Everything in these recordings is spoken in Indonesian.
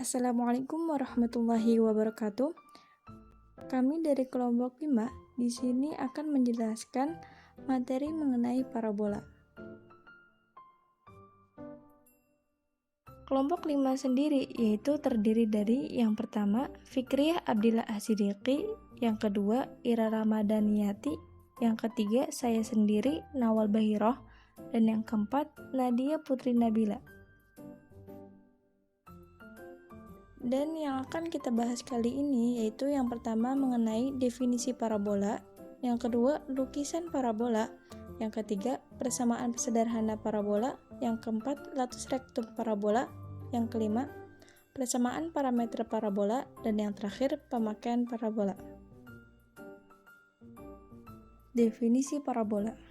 Assalamualaikum warahmatullahi wabarakatuh. Kami dari kelompok 5 di sini akan menjelaskan materi mengenai parabola. Kelompok 5 sendiri yaitu terdiri dari yang pertama Fikriyah Abdillah As-Siddiqi, yang kedua Ira Ramadaniyati, yang ketiga saya sendiri Nawal Bahiroh, dan yang keempat Nadia Putri Nabila. Dan yang akan kita bahas kali ini yaitu yang pertama mengenai definisi parabola, yang kedua lukisan parabola, yang ketiga persamaan sederhana parabola, yang keempat latus rectum parabola, yang kelima persamaan parameter parabola, dan yang terakhir pemakaian parabola. Definisi parabola.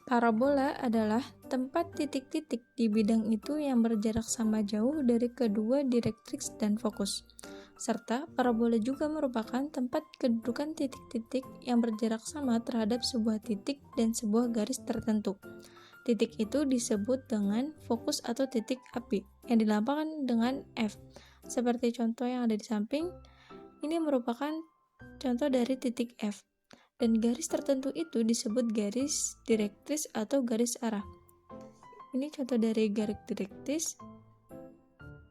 Parabola adalah tempat titik-titik di bidang itu yang berjarak sama jauh dari kedua direktriks dan fokus. Serta parabola juga merupakan tempat kedudukan titik-titik yang berjarak sama terhadap sebuah titik dan sebuah garis tertentu. Titik itu disebut dengan fokus atau titik api yang dilambangkan dengan F. Seperti contoh yang ada di samping, ini merupakan contoh dari titik F. Dan garis tertentu itu disebut garis direktris atau garis arah. Ini contoh dari garis direktris.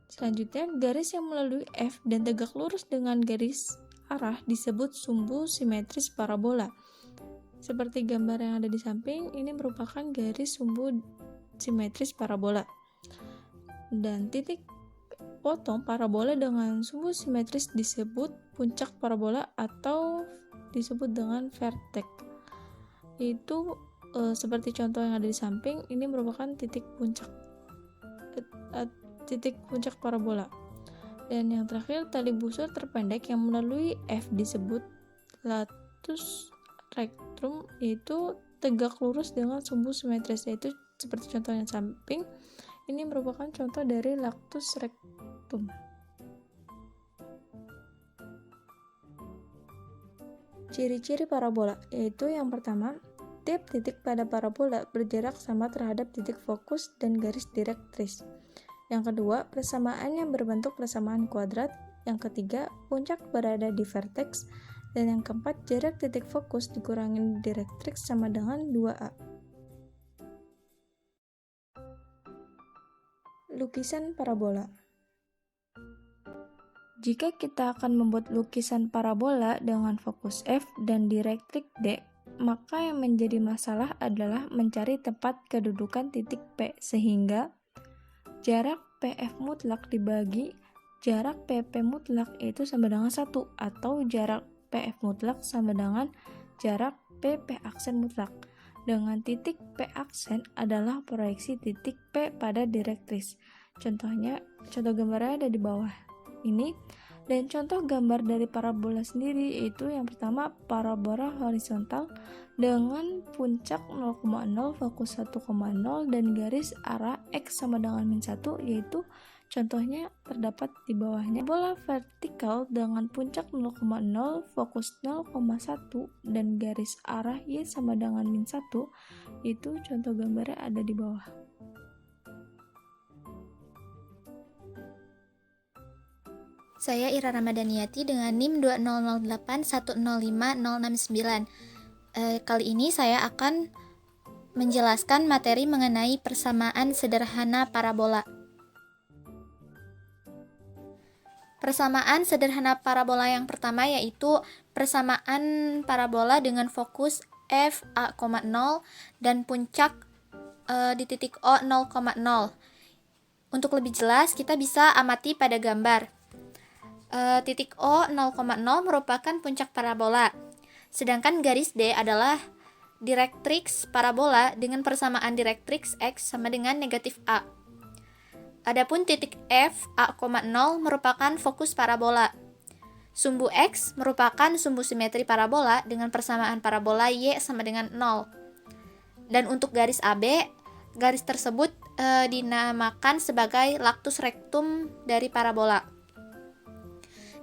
Selanjutnya, garis yang melalui F dan tegak lurus dengan garis arah disebut sumbu simetris parabola. Seperti gambar yang ada di samping, ini merupakan garis sumbu simetris parabola. Dan titik potong parabola dengan sumbu simetris disebut puncak parabola atau disebut dengan vertex. Itu seperti contoh yang ada di samping, ini merupakan titik puncak parabola. Dan yang terakhir, tali busur terpendek yang melalui F disebut latus rectum, yaitu tegak lurus dengan sumbu simetris, yaitu seperti contoh yang samping, ini merupakan contoh dari latus rectum. Ciri-ciri parabola, yaitu yang pertama, tiap titik pada parabola berjarak sama terhadap titik fokus dan garis direktris. Yang kedua, persamaan yang berbentuk persamaan kuadrat. Yang ketiga, puncak berada di vertex. Dan yang keempat, jarak titik fokus dikurangi direktrix sama dengan 2A. Lukisan parabola. Jika kita akan membuat lukisan parabola dengan fokus F dan direktrik D, maka yang menjadi masalah adalah mencari tempat kedudukan titik P, sehingga jarak PF mutlak dibagi jarak PP mutlak itu sama dengan 1, atau jarak PF mutlak sama dengan jarak PP aksen mutlak, dengan titik P aksen adalah proyeksi titik P pada direktris. Contohnya, contoh gambarnya ada di bawah ini. Dan contoh gambar dari parabola sendiri yaitu yang pertama parabola horizontal dengan puncak 0,0, fokus 1,0, dan garis arah X sama dengan -1, yaitu contohnya terdapat di bawahnya. Parabola vertikal dengan puncak 0,0, fokus 0,1, dan garis arah Y sama dengan -1, itu contoh gambarnya ada di bawah. Saya Ira Ramadaniyati dengan NIM 20081050069. Kali ini saya akan menjelaskan materi mengenai persamaan sederhana parabola. Persamaan sederhana parabola yang pertama yaitu persamaan parabola dengan fokus f a,0 dan puncak di titik O 0,0. Untuk lebih jelas, kita bisa amati pada gambar. Titik O 0,0 merupakan puncak parabola, sedangkan garis D adalah direktriks parabola dengan persamaan direktriks X sama dengan negatif A. Adapun titik F A,0 merupakan fokus parabola. Sumbu X merupakan sumbu simetri parabola dengan persamaan parabola Y sama dengan 0. Dan untuk garis AB, garis tersebut dinamakan sebagai latus rectum dari parabola.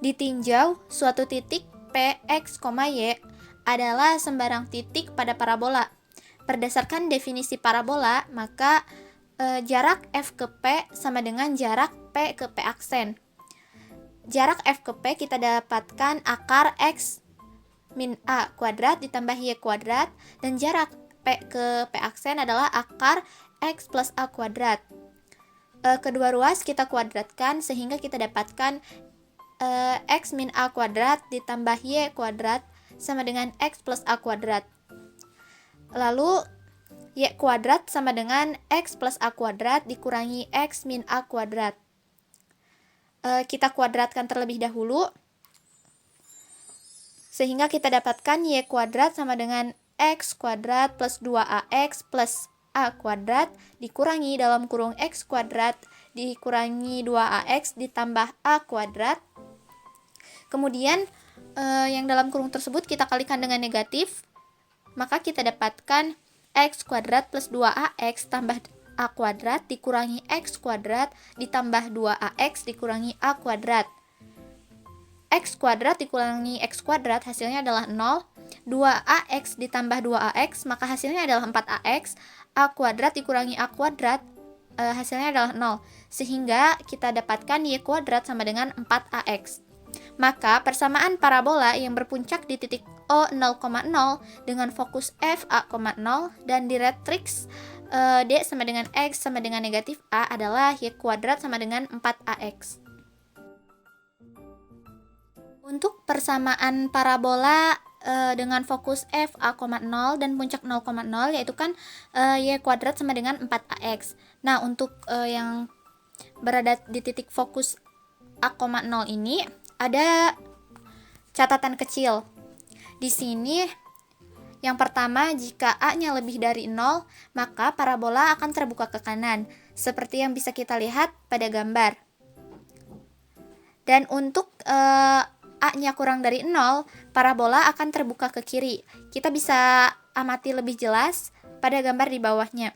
Ditinjau, suatu titik P, X, Y adalah sembarang titik pada parabola. Berdasarkan definisi parabola, maka jarak F ke P sama dengan jarak P ke P aksen. Jarak F ke P kita dapatkan akar X min A kuadrat ditambah Y kuadrat, dan jarak P ke P aksen adalah akar X plus A kuadrat. Kedua ruas kita kuadratkan sehingga kita dapatkan X min A kuadrat ditambah Y kuadrat sama dengan X plus A kuadrat. Lalu Y kuadrat sama dengan X plus A kuadrat dikurangi X min A kuadrat. Kita kuadratkan terlebih dahulu sehingga kita dapatkan Y kuadrat sama dengan X kuadrat plus 2AX plus A kuadrat dikurangi dalam kurung X kuadrat dikurangi 2AX ditambah A kuadrat. Kemudian yang dalam kurung tersebut kita kalikan dengan negatif, maka kita dapatkan X kuadrat plus 2AX tambah A kuadrat dikurangi X kuadrat ditambah 2AX dikurangi A kuadrat. X kuadrat dikurangi X kuadrat hasilnya adalah 0. 2AX ditambah 2AX maka hasilnya adalah 4AX. A kuadrat dikurangi A kuadrat hasilnya adalah 0. Sehingga kita dapatkan Y kuadrat sama dengan 4AX. Maka persamaan parabola yang berpuncak di titik O 0,0 dengan fokus F A,0 dan direktrix D sama dengan X sama dengan negatif A adalah Y kuadrat sama dengan 4AX. Untuk persamaan parabola dengan fokus F A,0 dan puncak 0,0 yaitu kan Y kuadrat sama dengan 4AX. Nah, untuk yang berada di titik fokus A,0 ini ada catatan kecil. Di sini yang pertama, jika A-nya lebih dari 0, maka parabola akan terbuka ke kanan, seperti yang bisa kita lihat pada gambar. Dan untuk A-nya kurang dari 0, parabola akan terbuka ke kiri. Kita bisa amati lebih jelas pada gambar di bawahnya.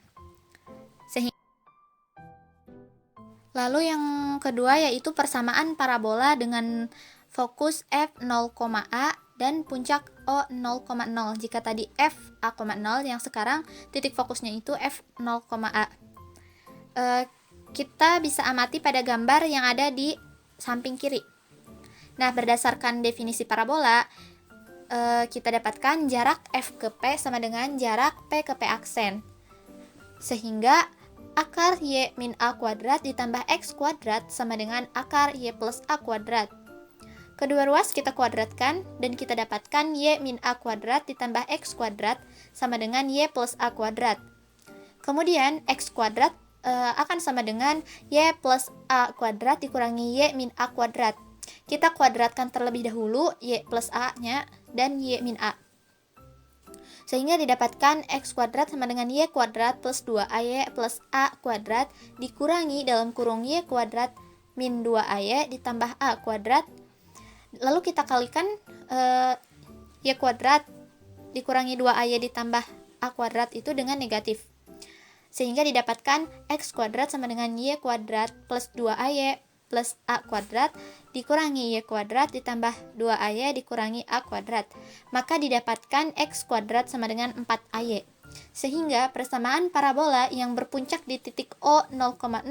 Lalu yang kedua yaitu persamaan parabola dengan fokus F 0, A dan puncak O 0,0. Jika tadi F A,0 yang sekarang titik fokusnya itu F 0, A. Kita bisa amati pada gambar yang ada di samping kiri. Nah, berdasarkan definisi parabola, kita dapatkan jarak F ke P sama dengan jarak P ke P aksen. Sehingga akar Y min A kuadrat ditambah X kuadrat sama dengan akar Y plus A kuadrat. Kedua ruas kita kuadratkan dan kita dapatkan Y min A kuadrat ditambah X kuadrat sama dengan Y plus A kuadrat. Kemudian X kuadrat akan sama dengan Y plus A kuadrat dikurangi Y min A kuadrat. Kita kuadratkan terlebih dahulu Y plus A-nya dan Y min A. Sehingga didapatkan X kuadrat sama dengan Y kuadrat plus 2AY plus A kuadrat dikurangi dalam kurung Y kuadrat min 2AY ditambah A kuadrat. Lalu kita kalikan Y kuadrat dikurangi 2AY ditambah A kuadrat itu dengan negatif. Sehingga didapatkan X kuadrat sama dengan Y kuadrat plus 2AY plus A kuadrat dikurangi Y kuadrat ditambah 2AY dikurangi A kuadrat. Maka didapatkan X kuadrat sama dengan 4AY. Sehingga persamaan parabola yang berpuncak di titik O 0,0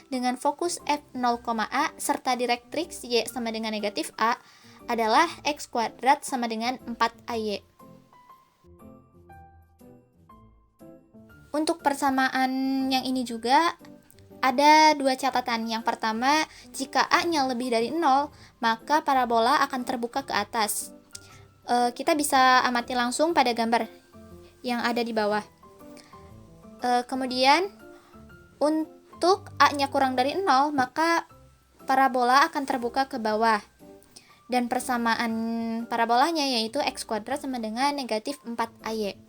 dengan fokus F 0, A serta direktrix Y sama dengan negatif A adalah X kuadrat sama dengan 4AY. Untuk persamaan yang ini juga ada dua catatan. Yang pertama, jika A-nya lebih dari 0, maka parabola akan terbuka ke atas. Kita bisa amati langsung pada gambar yang ada di bawah. Kemudian, untuk A-nya kurang dari 0, maka parabola akan terbuka ke bawah. Dan persamaan parabolanya yaitu X kuadrat sama dengan negatif 4AY.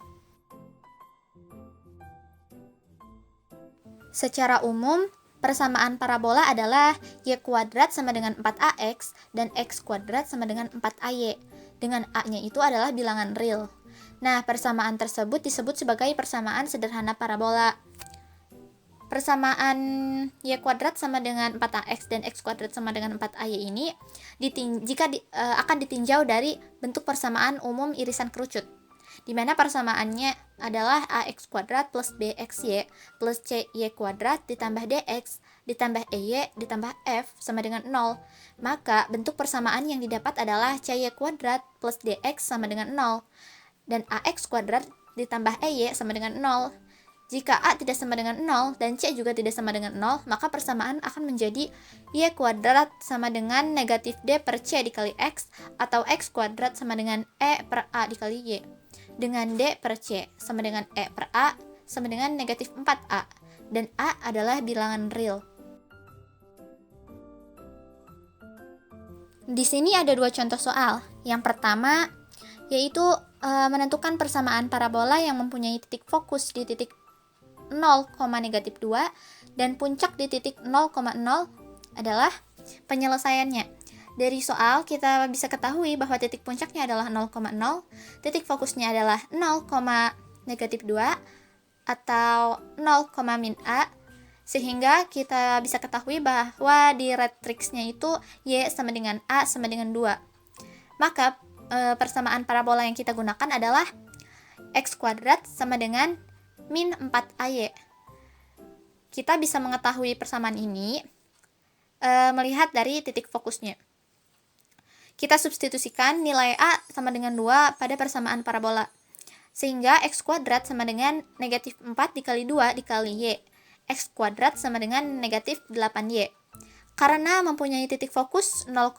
Secara umum, persamaan parabola adalah Y kuadrat sama dengan 4AX dan X kuadrat sama dengan 4AY, dengan A-nya itu adalah bilangan real. Nah, persamaan tersebut disebut sebagai persamaan sederhana parabola. Persamaan Y kuadrat sama dengan 4AX dan X kuadrat sama dengan 4AY ini akan ditinjau dari bentuk persamaan umum irisan kerucut. di mana persamaannya adalah ax kuadrat plus bxy plus cy kuadrat ditambah dx ditambah ey ditambah f sama dengan 0. Maka bentuk persamaan yang didapat adalah cy kuadrat plus dx sama dengan 0 dan ax kuadrat ditambah ey sama dengan 0. Jika A tidak sama dengan 0 dan C juga tidak sama dengan 0, maka persamaan akan menjadi Y kuadrat sama dengan negatif D per C dikali X, atau X kuadrat sama dengan E per A dikali Y, dengan D per C sama dengan E per A sama dengan negatif 4A, dan A adalah bilangan real. Di sini ada dua contoh soal. Yang pertama yaitu menentukan persamaan parabola yang mempunyai titik fokus di titik 0, negatif 2 dan puncak di titik 0,0 adalah penyelesaiannya. Dari soal kita bisa ketahui bahwa titik puncaknya adalah 0,0, titik fokusnya adalah 0, negatif 2 atau 0, min A, sehingga kita bisa ketahui bahwa di retriksnya itu Y sama dengan A sama dengan 2. Maka persamaan parabola yang kita gunakan adalah X kuadrat sama dengan min 4AY. Kita bisa mengetahui persamaan ini melihat dari titik fokusnya. Kita substitusikan nilai A sama dengan 2 pada persamaan parabola, sehingga X kuadrat sama dengan negatif 4 dikali 2 dikali Y. X kuadrat sama dengan negatif 8Y. Karena mempunyai titik fokus 0,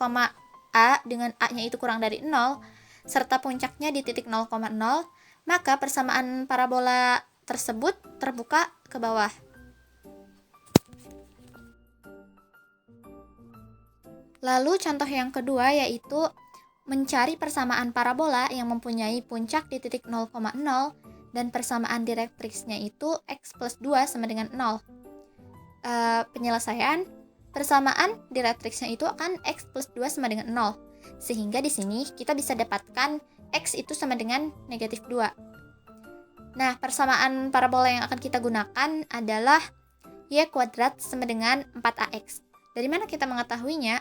A dengan A-nya itu kurang dari 0, serta puncaknya di titik 0,0, maka persamaan parabola tersebut terbuka ke bawah. Lalu contoh yang kedua yaitu mencari persamaan parabola yang mempunyai puncak di titik 0,0 dan persamaan direktriksnya itu X plus 2 sama dengan 0. Penyelesaian, persamaan direktriksnya itu akan X plus 2 sama dengan 0. Sehingga di sini kita bisa dapatkan X itu sama dengan negatif 2. Nah, persamaan parabola yang akan kita gunakan adalah Y kuadrat sama dengan 4AX. Dari mana kita mengetahuinya?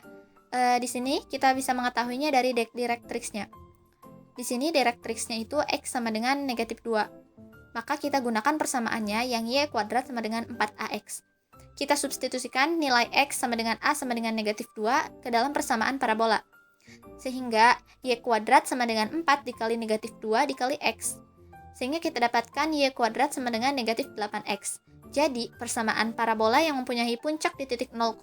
Di sini kita bisa mengetahuinya dari direktriksnya. Di sini direktriksnya itu X sama dengan negatif 2. Maka kita gunakan persamaannya yang Y kuadrat sama dengan 4AX. Kita substitusikan nilai X sama dengan A sama dengan negatif 2 ke dalam persamaan parabola. Sehingga Y kuadrat sama dengan 4 dikali negatif 2 dikali X. Sehingga kita dapatkan Y kuadrat sama dengan negatif 8X. Jadi, persamaan parabola yang mempunyai puncak di titik 0,0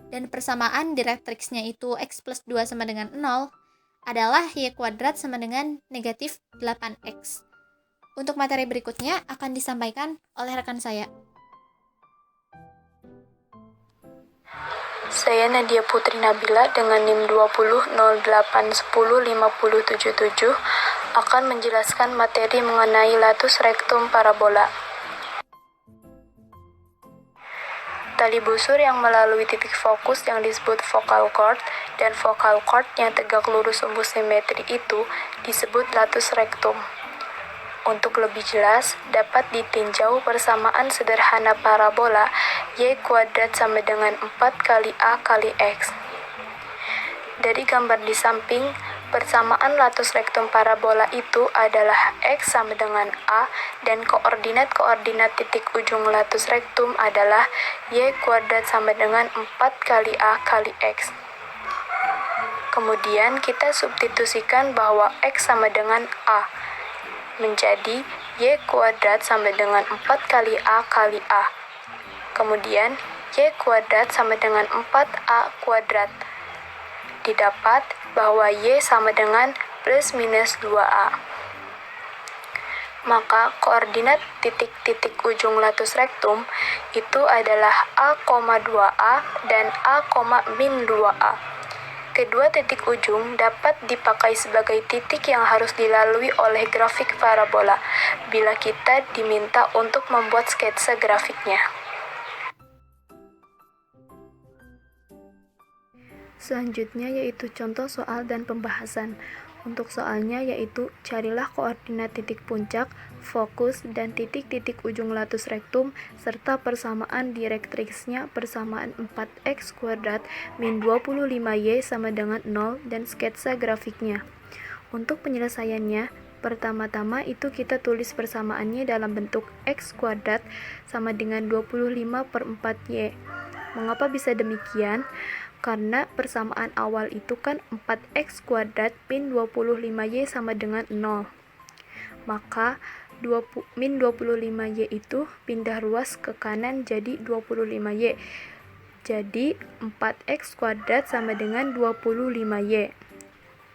dan persamaan direktriksnya itu X plus 2 sama dengan 0 adalah Y kuadrat sama dengan negatif 8X. Untuk materi berikutnya akan disampaikan oleh rekan saya. Saya Nadia Putri Nabila dengan NIM 2008105077 akan menjelaskan materi mengenai latus rectum parabola. Tali busur yang melalui titik fokus yang disebut focal chord dan focal chord yang tegak lurus embus simetri itu disebut latus rectum. Untuk lebih jelas, dapat ditinjau persamaan sederhana parabola Y kuadrat sama dengan 4 kali A kali X. Dari gambar di samping, persamaan latus rectum parabola itu adalah X sama dengan A dan koordinat-koordinat titik ujung latus rectum adalah Y kuadrat sama dengan 4 kali A kali X. Kemudian kita substitusikan bahwa X sama dengan A menjadi Y kuadrat sama dengan 4 kali A kali A. Kemudian Y kuadrat sama dengan 4A kuadrat. Didapat bahwa Y sama dengan plus minus 2A. Maka koordinat titik-titik ujung latus rectum itu adalah A, 2A dan A, min 2A. Kedua titik ujung dapat dipakai sebagai titik yang harus dilalui oleh grafik parabola bila kita diminta untuk membuat sketsa grafiknya. Selanjutnya yaitu contoh soal dan pembahasan. Untuk soalnya yaitu carilah koordinat titik puncak, fokus, dan titik-titik ujung latus rectum serta persamaan direktriksnya persamaan 4x kuadrat min 25y sama dengan 0 dan sketsa grafiknya. Untuk penyelesaiannya, Pertama-tama itu kita tulis persamaannya dalam bentuk X kuadrat sama dengan 25 per 4Y. Mengapa bisa demikian? Karena persamaan awal itu kan 4X kuadrat min 25Y sama dengan 0. Maka min 25Y itu pindah ruas ke kanan jadi 25Y. Jadi 4X kuadrat sama dengan 25Y.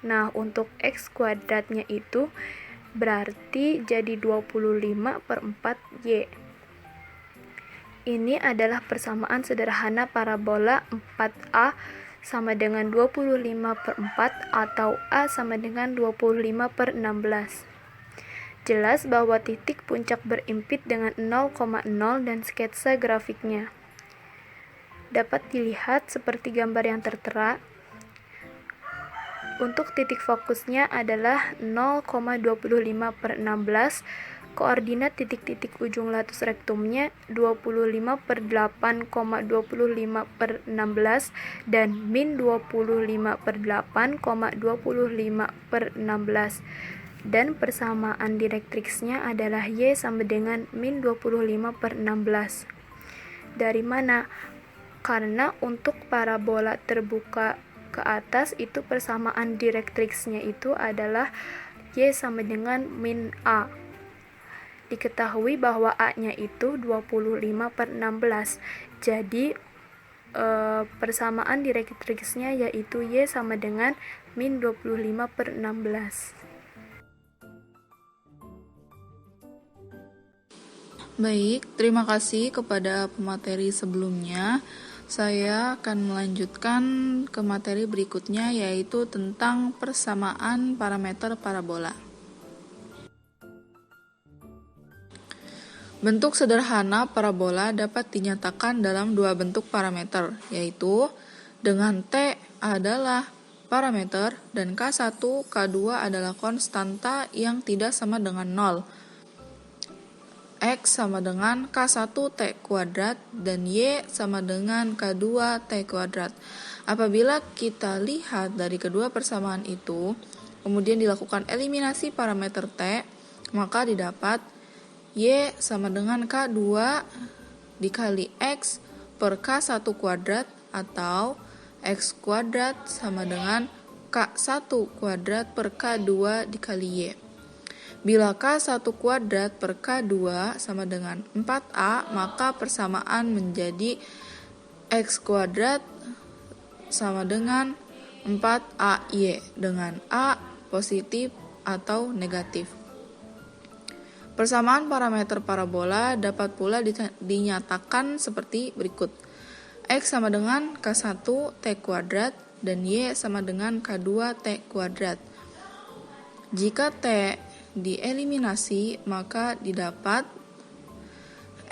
Nah, untuk X kuadratnya itu berarti jadi 25 per 4Y. Ini adalah persamaan sederhana parabola 4A sama dengan 25 per 4 atau A sama dengan 25 per 16. Jelas bahwa titik puncak berimpit dengan 0,0 dan sketsa grafiknya dapat dilihat seperti gambar yang tertera. Untuk titik fokusnya adalah 0,25 per 16, koordinat titik-titik ujung latus rektumnya 25 per 8,25 per 16 dan min 25 per 8,25 per 16. Dan persamaan direktriksnya adalah Y sama dengan min 25 per 16. Dari mana? Karena untuk parabola terbuka ke atas itu persamaan direktriksnya itu adalah Y sama dengan min A. Diketahui bahwa A-nya itu 25 per 16. Jadi persamaan direktriksnya yaitu Y sama dengan min 25 per 16. Baik, terima kasih kepada pemateri sebelumnya. Saya akan melanjutkan ke materi berikutnya, yaitu tentang persamaan parameter parabola. Bentuk sederhana parabola dapat dinyatakan dalam dua bentuk parameter, yaitu dengan T adalah parameter dan K1, K2 adalah konstanta yang tidak sama dengan 0. X sama dengan K1 T kuadrat dan Y sama dengan K2 T kuadrat. Apabila kita lihat dari kedua persamaan itu, kemudian dilakukan eliminasi parameter T, maka didapat Y sama dengan K2 dikali X per K1 kuadrat atau X kuadrat sama dengan K1 kuadrat per K2 dikali Y. Bila K1 kuadrat per K2 sama dengan 4A, maka persamaan menjadi X kuadrat sama dengan 4AY dengan A positif atau negatif. Persamaan parameter parabola dapat pula dinyatakan seperti berikut. X sama dengan K1 T kuadrat dan Y sama dengan K2 T kuadrat. Jika T dieliminasi, maka didapat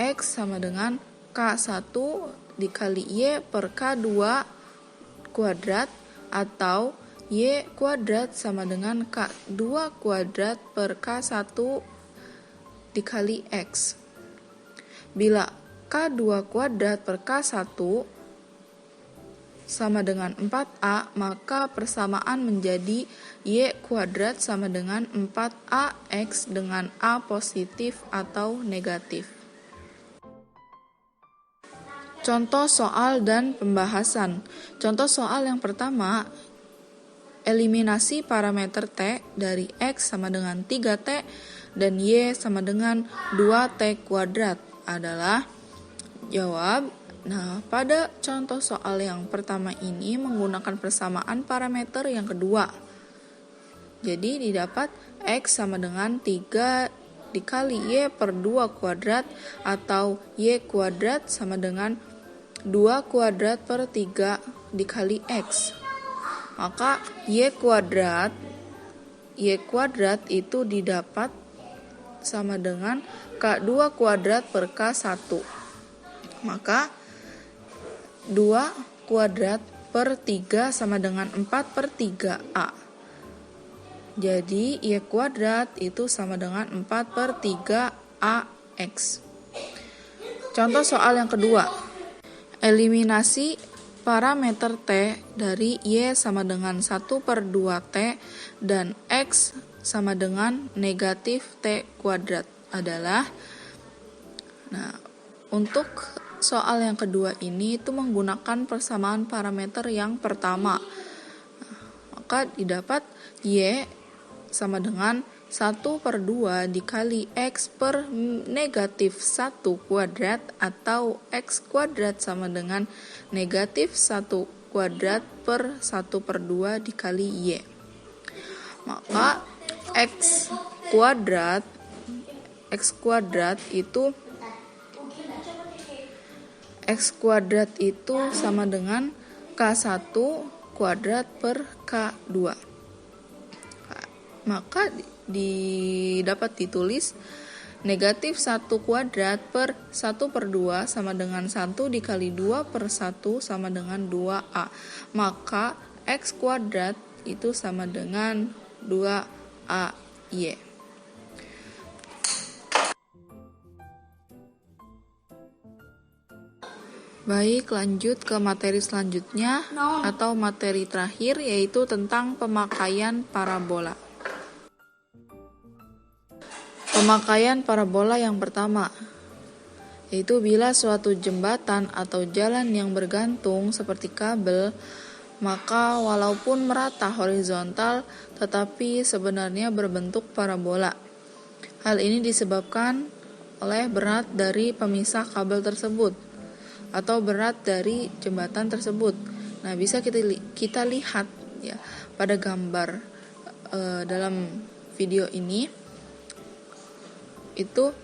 X sama dengan K1 dikali Y per K2 kuadrat atau Y kuadrat sama dengan K2 kuadrat per K1 dikali X. Bila K2 kuadrat per K1 sama dengan 4A, maka persamaan menjadi Y kuadrat sama dengan 4AX dengan A positif atau negatif. Contoh soal dan pembahasan. Contoh soal yang pertama, eliminasi parameter T dari X sama dengan 3T dan Y sama dengan 2T kuadrat adalah jawab. Nah, pada contoh soal yang pertama ini menggunakan persamaan parameter yang kedua. Jadi didapat X sama dengan 3 dikali Y per 2 kuadrat atau Y kuadrat sama dengan 2 kuadrat per 3 dikali X. Maka Y kuadrat itu didapat sama dengan K2 kuadrat per K1. Maka 2 kuadrat per 3 sama dengan 4 per 3A. Jadi Y kuadrat itu sama dengan 4 per 3AX. Contoh soal yang kedua. Eliminasi parameter T dari Y sama dengan 1 per 2T dan X sama dengan negatif T kuadrat adalah, nah untuk soal yang kedua ini itu menggunakan persamaan parameter yang pertama. Maka didapat Y sama dengan 1/2 dikali X per negatif 1 kuadrat atau X kuadrat sama dengan negatif 1 kuadrat per 1/2 dikali Y. Maka X kuadrat itu sama dengan K1 kuadrat per K2. Maka dapat ditulis negatif 1 kuadrat per 1/2 sama dengan 1 dikali 2 per 1 sama dengan 2A. Maka X kuadrat itu sama dengan 2AY. Baik, lanjut ke materi selanjutnya atau materi terakhir, yaitu tentang pemakaian parabola. Pemakaian parabola yang pertama, yaitu bila suatu jembatan atau jalan yang bergantung seperti kabel, maka walaupun merata horizontal tetapi sebenarnya berbentuk parabola. Hal ini disebabkan oleh berat dari pemisah kabel tersebut atau berat dari jembatan tersebut. Nah, bisa kita lihat ya pada gambar dalam video ini, itu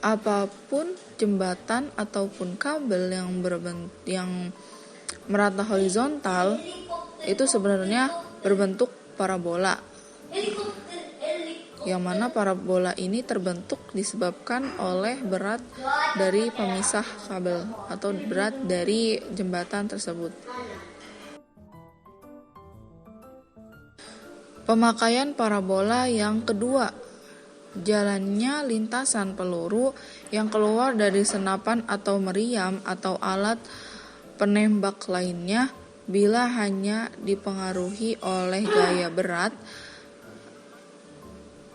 apapun jembatan ataupun kabel yang merata horizontal itu sebenarnya berbentuk parabola. Yang mana parabola ini terbentuk disebabkan oleh berat dari pemisah kabel atau berat dari jembatan tersebut. Pemakaian parabola yang kedua, jalannya lintasan peluru yang keluar dari senapan atau meriam atau alat penembak lainnya bila hanya dipengaruhi oleh gaya berat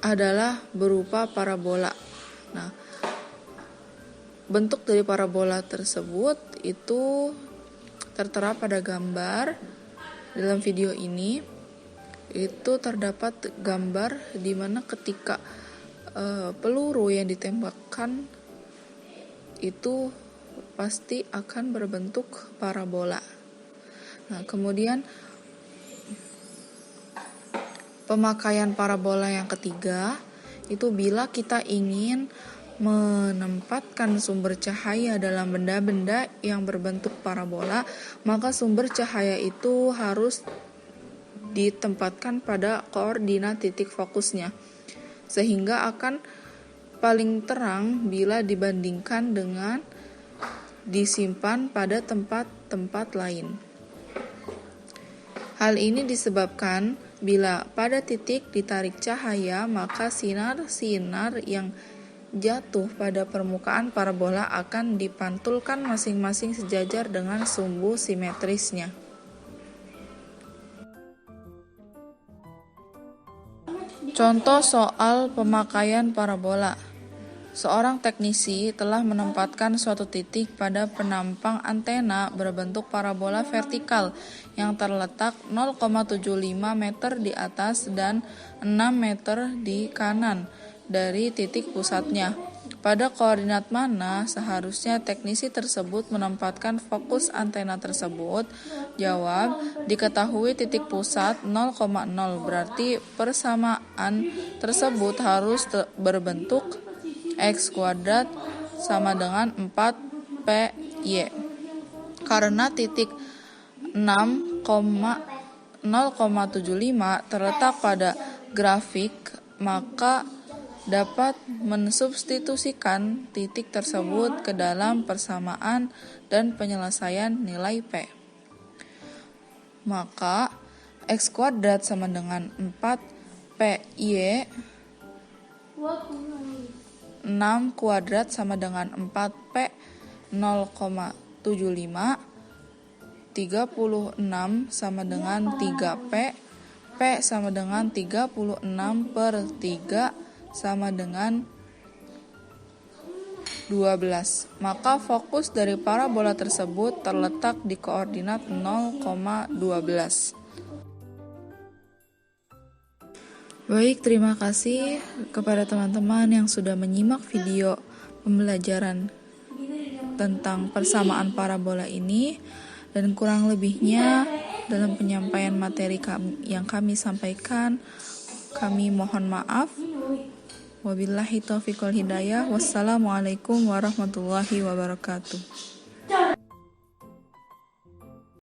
adalah berupa parabola. Nah, bentuk dari parabola tersebut itu tertera pada gambar dalam video ini. Itu terdapat gambar di mana ketika peluru yang ditembakkan itu pasti akan berbentuk parabola. Nah, kemudian pemakaian parabola yang ketiga itu bila kita ingin menempatkan sumber cahaya dalam benda-benda yang berbentuk parabola, maka sumber cahaya itu harus ditempatkan pada koordinat titik fokusnya, sehingga akan paling terang bila dibandingkan dengan disimpan pada tempat-tempat lain. Hal ini disebabkan bila pada titik ditarik cahaya, maka sinar-sinar yang jatuh pada permukaan parabola akan dipantulkan masing-masing sejajar dengan sumbu simetrisnya. Contoh soal pemakaian parabola. Seorang teknisi telah menempatkan suatu titik pada penampang antena berbentuk parabola vertikal yang terletak 0,75 meter di atas dan 6 meter di kanan dari titik pusatnya. Pada koordinat mana seharusnya teknisi tersebut menempatkan fokus antena tersebut? Jawab, diketahui titik pusat 0,0, berarti persamaan tersebut harus berbentuk X kuadrat sama dengan 4PY. Karena titik 0,75 terletak pada grafik, maka dapat mensubstitusikan titik tersebut ke dalam persamaan dan penyelesaian nilai P. Maka X kuadrat sama dengan 4PY, 6 kuadrat sama dengan 4P 0,75, 36 sama dengan 3P, P P sama dengan 36/3 sama dengan 12. Maka fokus dari parabola tersebut terletak di koordinat 0,12. Baik, terima kasih kepada teman-teman yang sudah menyimak video pembelajaran tentang persamaan parabola ini, dan kurang lebihnya dalam penyampaian materi yang kami sampaikan, kami mohon maaf. Wabillahi taufiq wal hidayah. Wassalamualaikum warahmatullahi wabarakatuh.